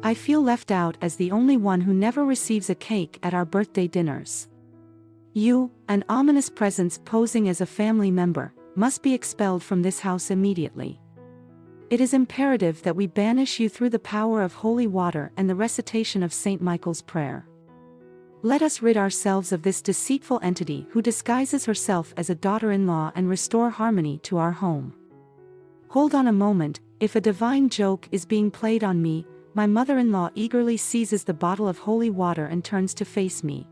I feel left out as the only one who never receives a cake at our birthday dinners. You, an ominous presence posing as a family member, must be expelled from this house immediately. It is imperative that we banish you through the power of holy water and the recitation of St. Michael's prayer. Let us rid ourselves of this deceitful entity who disguises herself as a daughter-in-law and restore harmony to our home. Hold on a moment, if a divine joke is being played on me, my mother-in-law eagerly seizes the bottle of holy water and turns to face me.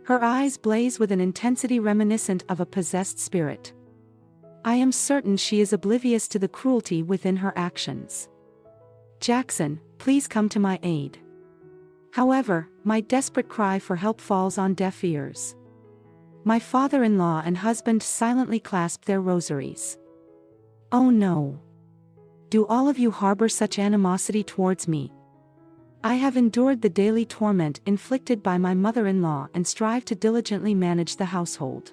Her eyes blaze with an intensity reminiscent of a possessed spirit. I am certain she is oblivious to the cruelty within her actions. Jackson, please come to my aid. However, my desperate cry for help falls on deaf ears. My father-in-law and husband silently clasp their rosaries. Oh no! Do all of you harbor such animosity towards me? I have endured the daily torment inflicted by my mother-in-law and strive to diligently manage the household.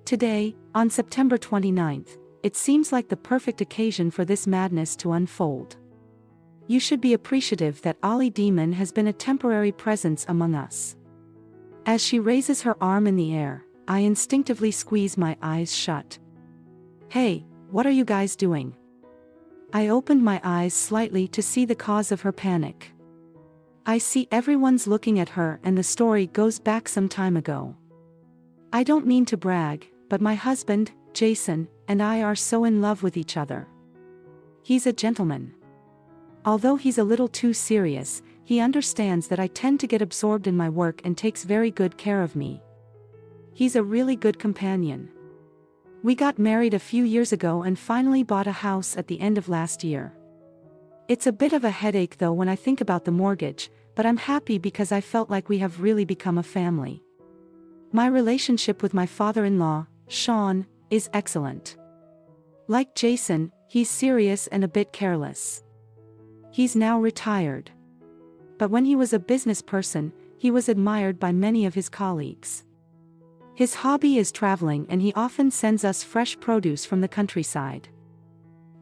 Today, on September 29th, it seems like the perfect occasion for this madness to unfold. You should be appreciative that Ollie Demon has been a temporary presence among us. As she raises her arm in the air, I instinctively squeeze my eyes shut. Hey, what are you guys doing? I opened my eyes slightly to see the cause of her panic. I see everyone's looking at her and the story goes back some time ago. I don't mean to brag, but my husband, Jason, and I are so in love with each other. He's a gentleman. Although he's a little too serious, he understands that I tend to get absorbed in my work and takes very good care of me. He's a really good companion. We got married a few years ago and finally bought a house at the end of last year. It's a bit of a headache though when I think about the mortgage, but I'm happy because I felt like we have really become a family. My relationship with my father-in-law, Sean, is excellent. Like Jason, he's serious and a bit careless. He's now retired. But when he was a business person, he was admired by many of his colleagues. His hobby is traveling and he often sends us fresh produce from the countryside.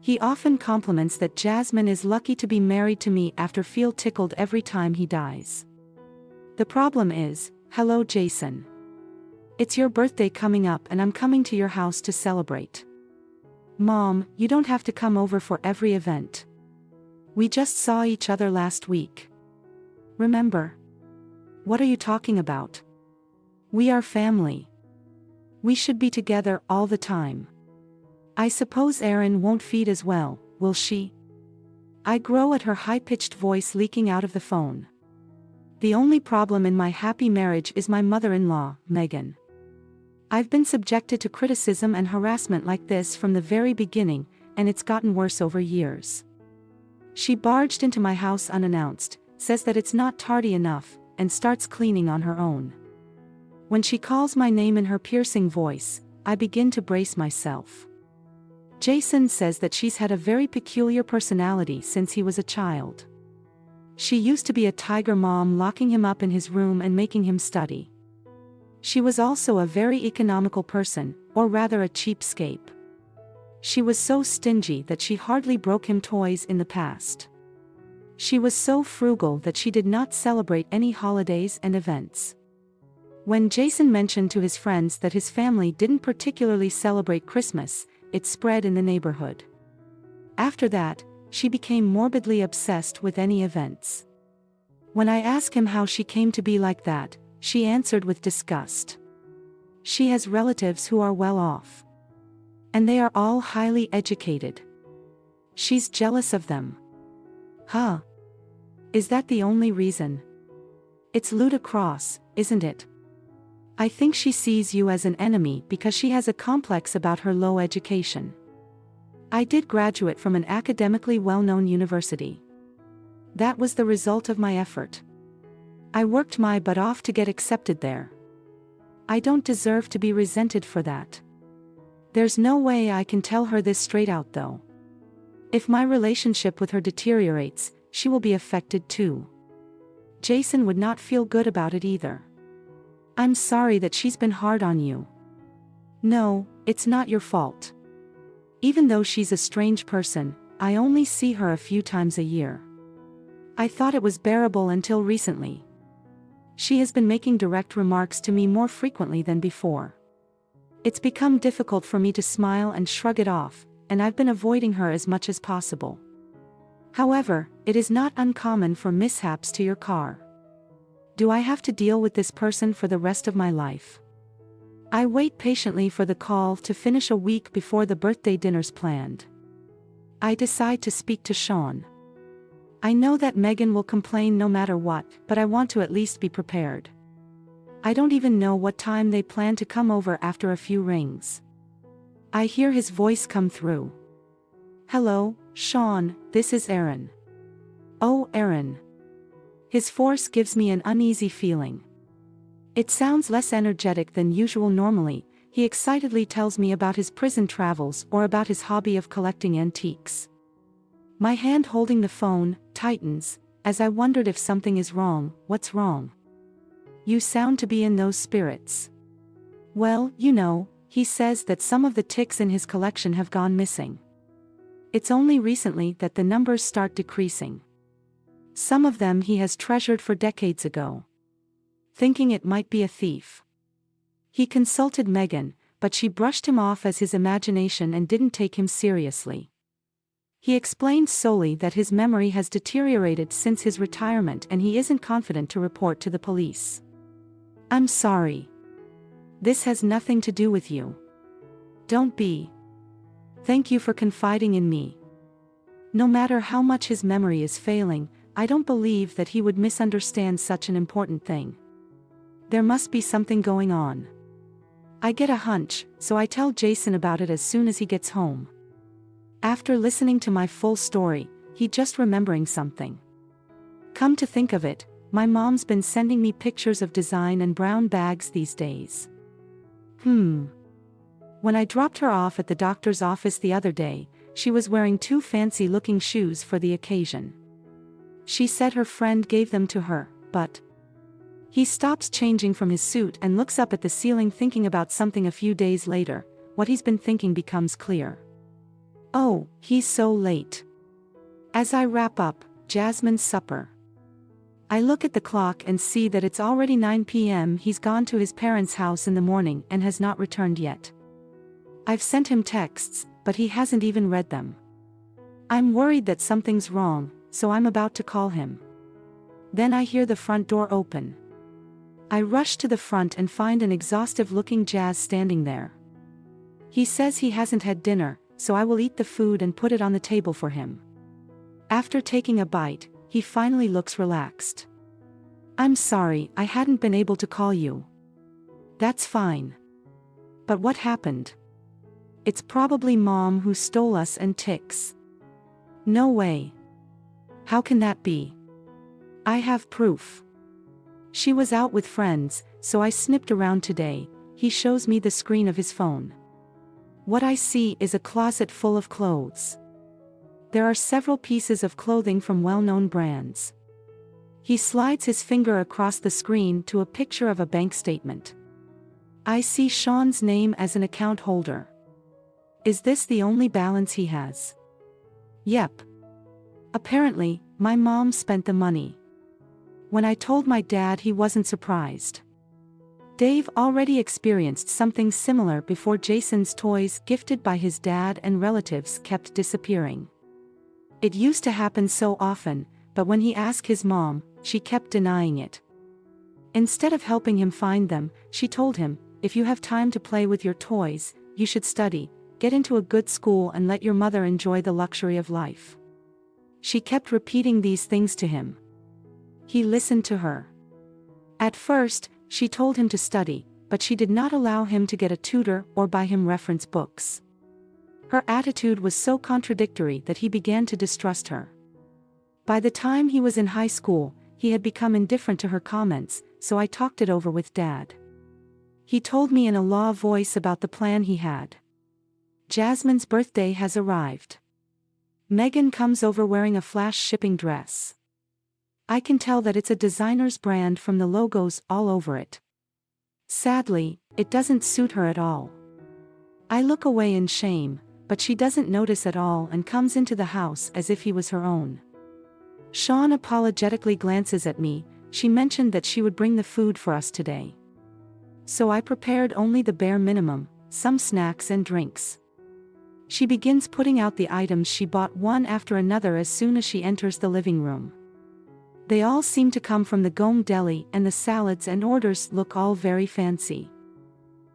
He often compliments that Jasmine is lucky to be married to me after feel tickled every time he dies. The problem is, hello Jason. It's your birthday coming up and I'm coming to your house to celebrate. Mom, you don't have to come over for every event. We just saw each other last week. Remember? What are you talking about? We are family. We should be together all the time. I suppose Erin won't feed as well, will she? I grow at her high-pitched voice leaking out of the phone. The only problem in my happy marriage is my mother-in-law, Megan. I've been subjected to criticism and harassment like this from the very beginning, and it's gotten worse over years. She barged into my house unannounced, says that it's not tardy enough, and starts cleaning on her own. When she calls my name in her piercing voice, I begin to brace myself. Jason says that she's had a very peculiar personality since he was a child. She used to be a tiger mom, locking him up in his room and making him study. She was also a very economical person, or rather a cheapskate. She was so stingy that she hardly broke him toys in the past. She was so frugal that she did not celebrate any holidays and events. When Jason mentioned to his friends that his family didn't particularly celebrate Christmas, it spread in the neighborhood. After that, she became morbidly obsessed with any events. When I asked him how she came to be like that, she answered with disgust. She has relatives who are well off. And they are all highly educated. She's jealous of them. Huh? Is that the only reason? It's ludicrous, isn't it? I think she sees you as an enemy because she has a complex about her low education. I did graduate from an academically well-known university. That was the result of my effort. I worked my butt off to get accepted there. I don't deserve to be resented for that. There's no way I can tell her this straight out though. If my relationship with her deteriorates, she will be affected too. Jason would not feel good about it either. I'm sorry that she's been hard on you. No, it's not your fault. Even though she's a strange person, I only see her a few times a year. I thought it was bearable until recently. She has been making direct remarks to me more frequently than before. It's become difficult for me to smile and shrug it off, and I've been avoiding her as much as possible. However, it is not uncommon for mishaps to your car. Do I have to deal with this person for the rest of my life? I wait patiently for the call to finish a week before the birthday dinner's planned. I decide to speak to Sean. I know that Megan will complain no matter what, but I want to at least be prepared. I don't even know what time they plan to come over after a few rings. I hear his voice come through. "Hello, Sean, this is Aaron." "Oh, Aaron." His voice gives me an uneasy feeling. It sounds less energetic than usual normally. He excitedly tells me about his prison travels or about his hobby of collecting antiques. My hand holding the phone tightens, as I wondered if something is wrong. What's wrong? "You sound to be in those spirits." "Well, you know, he says that some of the ticks in his collection have gone missing. It's only recently that the numbers start decreasing. Some of them he has treasured for decades ago. Thinking it might be a thief. He consulted Megan, but she brushed him off as his imagination and didn't take him seriously. He explained solely that his memory has deteriorated since his retirement and he isn't confident to report to the police. I'm sorry. This has nothing to do with you. Don't be. Thank you for confiding in me. No matter how much his memory is failing, I don't believe that he would misunderstand such an important thing. There must be something going on. I get a hunch, so I tell Jason about it as soon as he gets home. After listening to my full story, he just remembering something. Come to think of it, my mom's been sending me pictures of design and brown bags these days. When I dropped her off at the doctor's office the other day, she was wearing 2 fancy-looking shoes for the occasion. She said her friend gave them to her, but... He stops changing from his suit and looks up at the ceiling thinking about something a few days later. What he's been thinking becomes clear. Oh, he's so late. As I wrap up Jasmine's supper, I look at the clock and see that it's already 9 p.m. He's gone to his parents' house in the morning and has not returned yet. I've sent him texts, but he hasn't even read them. I'm worried that something's wrong, so I'm about to call him. Then I hear the front door open. I rush to the front and find an exhaustive-looking Jazz standing there. He says he hasn't had dinner, so I will eat the food and put it on the table for him. After taking a bite, he finally looks relaxed. I'm sorry, I hadn't been able to call you. That's fine. But what happened? It's probably Mom who stole us and Ticks. No way. How can that be? I have proof. She was out with friends, so I snipped around today. He shows me the screen of his phone. What I see is a closet full of clothes. There are several pieces of clothing from well-known brands. He slides his finger across the screen to a picture of a bank statement. I see Sean's name as an account holder. Is this the only balance he has? Yep. Apparently, my mom spent the money. When I told my dad, he wasn't surprised. Dave already experienced something similar before. Jason's toys gifted by his dad and relatives kept disappearing. It used to happen so often, but when he asked his mom, she kept denying it. Instead of helping him find them, she told him, if you have time to play with your toys, you should study, get into a good school and let your mother enjoy the luxury of life. She kept repeating these things to him. He listened to her. At first, she told him to study, but she did not allow him to get a tutor or buy him reference books. Her attitude was so contradictory that he began to distrust her. By the time he was in high school, he had become indifferent to her comments, so I talked it over with Dad. He told me in a low voice about the plan he had. Jasmine's birthday has arrived. Megan comes over wearing a flash shipping dress. I can tell that it's a designer's brand from the logos all over it. Sadly, it doesn't suit her at all. I look away in shame, but she doesn't notice at all and comes into the house as if he was her own. Sean apologetically glances at me. She mentioned that she would bring the food for us today. So I prepared only the bare minimum, some snacks and drinks. She begins putting out the items she bought one after another as soon as she enters the living room. They all seem to come from the Gome Deli, and the salads and orders look all very fancy.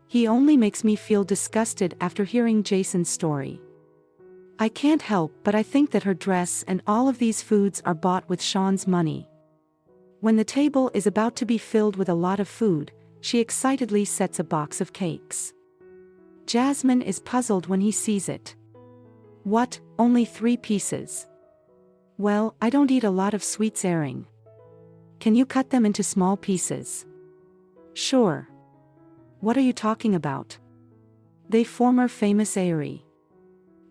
He only makes me feel disgusted after hearing Jason's story. I can't help but I think that her dress and all of these foods are bought with Sean's money. When the table is about to be filled with a lot of food, she excitedly sets a box of cakes. Jasmine is puzzled when he sees it. What, only 3 pieces? Well, I don't eat a lot of sweets, Erin. Can you cut them into small pieces? Sure. What are you talking about? They former famous Airy.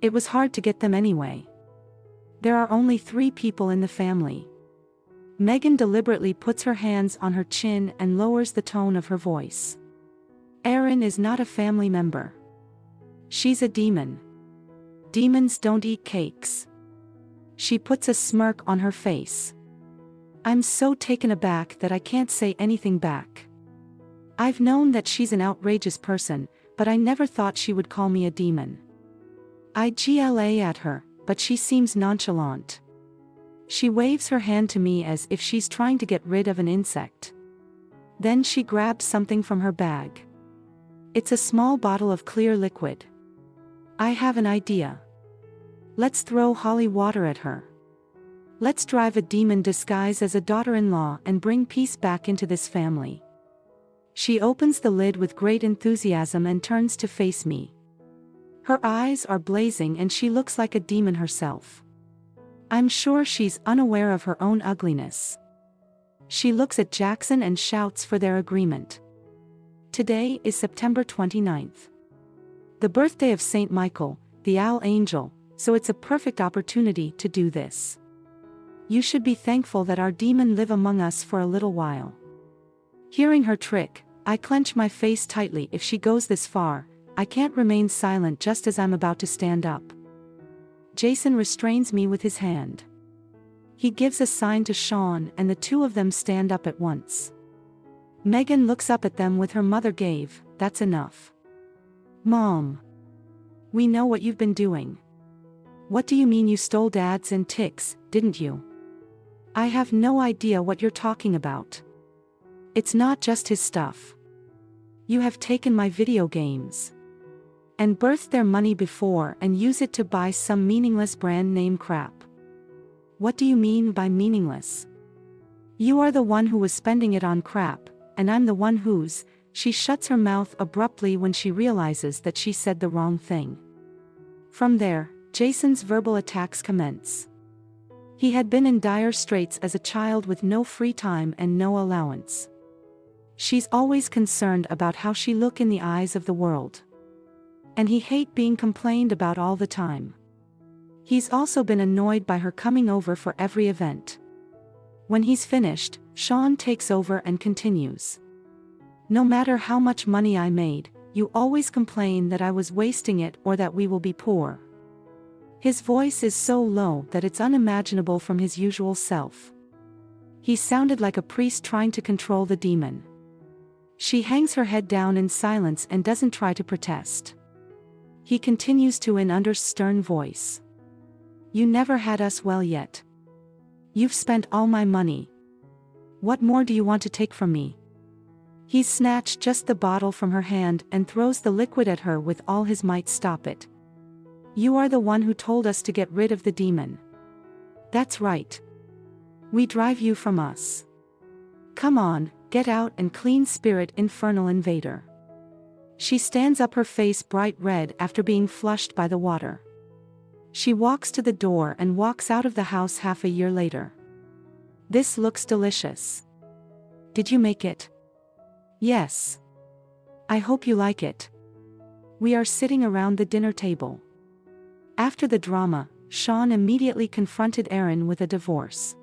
It was hard to get them anyway. There are only 3 people in the family. Megan deliberately puts her hands on her chin and lowers the tone of her voice. Erin is not a family member. She's a demon. Demons don't eat cakes. She puts a smirk on her face. I'm so taken aback that I can't say anything back. I've known that she's an outrageous person, but I never thought she would call me a demon. I gla at her, but she seems nonchalant. She waves her hand to me as if she's trying to get rid of an insect. Then she grabs something from her bag. It's a small bottle of clear liquid. I have an idea. Let's throw Holywater at her. Let's drive a demon disguise as a daughter-in-law and bring peace back into this family. She opens the lid with great enthusiasm and turns to face me. Her eyes are blazing and she looks like a demon herself. I'm sure she's unaware of her own ugliness. She looks at Jackson and shouts for their agreement. Today is September 29th. The birthday of Saint Michael, the Owl Angel, so it's a perfect opportunity to do this. You should be thankful that our demon live among us for a little while. Hearing her trick, I clench my face tightly. If she goes this far, I can't remain silent just as I'm about to stand up. Jason restrains me with his hand. He gives a sign to Sean and the 2 of them stand up at once. Megan looks up at them with her mother gaze. That's enough. Mom. We know what you've been doing. What do you mean you stole Dad's antiques, didn't you? I have no idea what you're talking about. It's not just his stuff. You have taken my video games. And birthed their money before and use it to buy some meaningless brand name crap. What do you mean by meaningless? You are the one who was spending it on crap, and I'm the one who's. She shuts her mouth abruptly when she realizes that she said the wrong thing. From there, Jason's verbal attacks commence. He had been in dire straits as a child with no free time and no allowance. She's always concerned about how she look in the eyes of the world. And he hates being complained about all the time. He's also been annoyed by her coming over for every event. When he's finished, Sean takes over and continues. No matter how much money I made, you always complain that I was wasting it or that we will be poor. His voice is so low that it's unimaginable from his usual self. He sounded like a priest trying to control the demon. She hangs her head down in silence and doesn't try to protest. He continues to in under stern voice. You never had us well yet. You've spent all my money. What more do you want to take from me? He snatched just the bottle from her hand and throws the liquid at her with all his might. Stop it. You are the one who told us to get rid of the demon. That's right. We drive you from us. Come on, get out and clean spirit, infernal invader. She stands up, her face bright red after being flushed by the water. She walks to the door and walks out of the house half a year later. This looks delicious. Did you make it? Yes. I hope you like it. We are sitting around the dinner table. After the drama, Sean immediately confronted Erin with a divorce.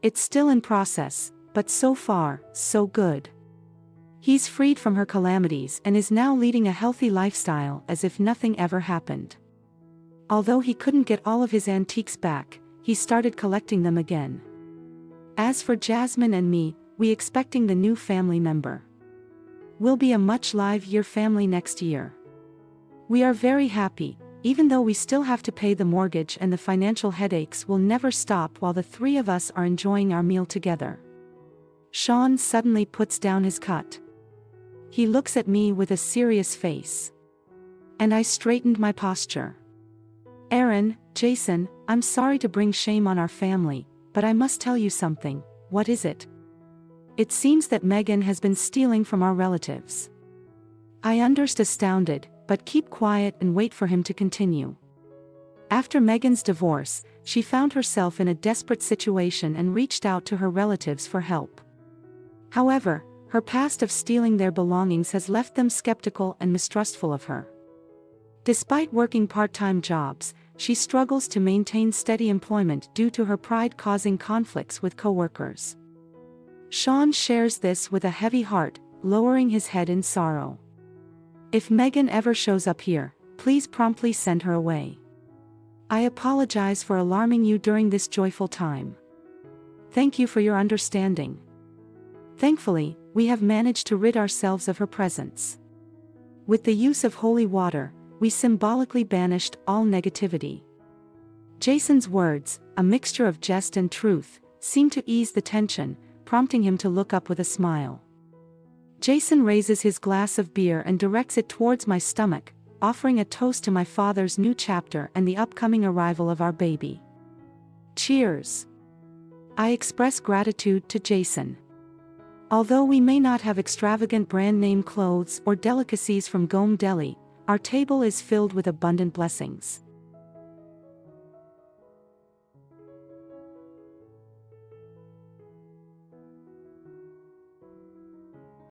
It's still in process, but so far, so good. He's freed from her calamities and is now leading a healthy lifestyle as if nothing ever happened. Although he couldn't get all of his antiques back, he started collecting them again. As for Jasmine and me, we expecting the new family member. We'll be a much livelier family next year. We are very happy, even though we still have to pay the mortgage and the financial headaches will never stop while the three of us are enjoying our meal together. Sean suddenly puts down his cut. He looks at me with a serious face. And I straightened my posture. Aaron, Jason, I'm sorry to bring shame on our family, but I must tell you something. What is it? It seems that Megan has been stealing from our relatives. I understood, astounded, but keep quiet and wait for him to continue. After Megan's divorce, she found herself in a desperate situation and reached out to her relatives for help. However, her past of stealing their belongings has left them skeptical and mistrustful of her. Despite working part-time jobs, she struggles to maintain steady employment due to her pride causing conflicts with coworkers. Sean shares this with a heavy heart, lowering his head in sorrow. If Megan ever shows up here, please promptly send her away. I apologize for alarming you during this joyful time. Thank you for your understanding. Thankfully, we have managed to rid ourselves of her presence. With the use of holy water, we symbolically banished all negativity. Jason's words, a mixture of jest and truth, seemed to ease the tension, prompting him to look up with a smile. Jason raises his glass of beer and directs it towards my stomach, offering a toast to my father's new chapter and the upcoming arrival of our baby. Cheers! I express gratitude to Jason. Although we may not have extravagant brand-name clothes or delicacies from Gom Deli, our table is filled with abundant blessings.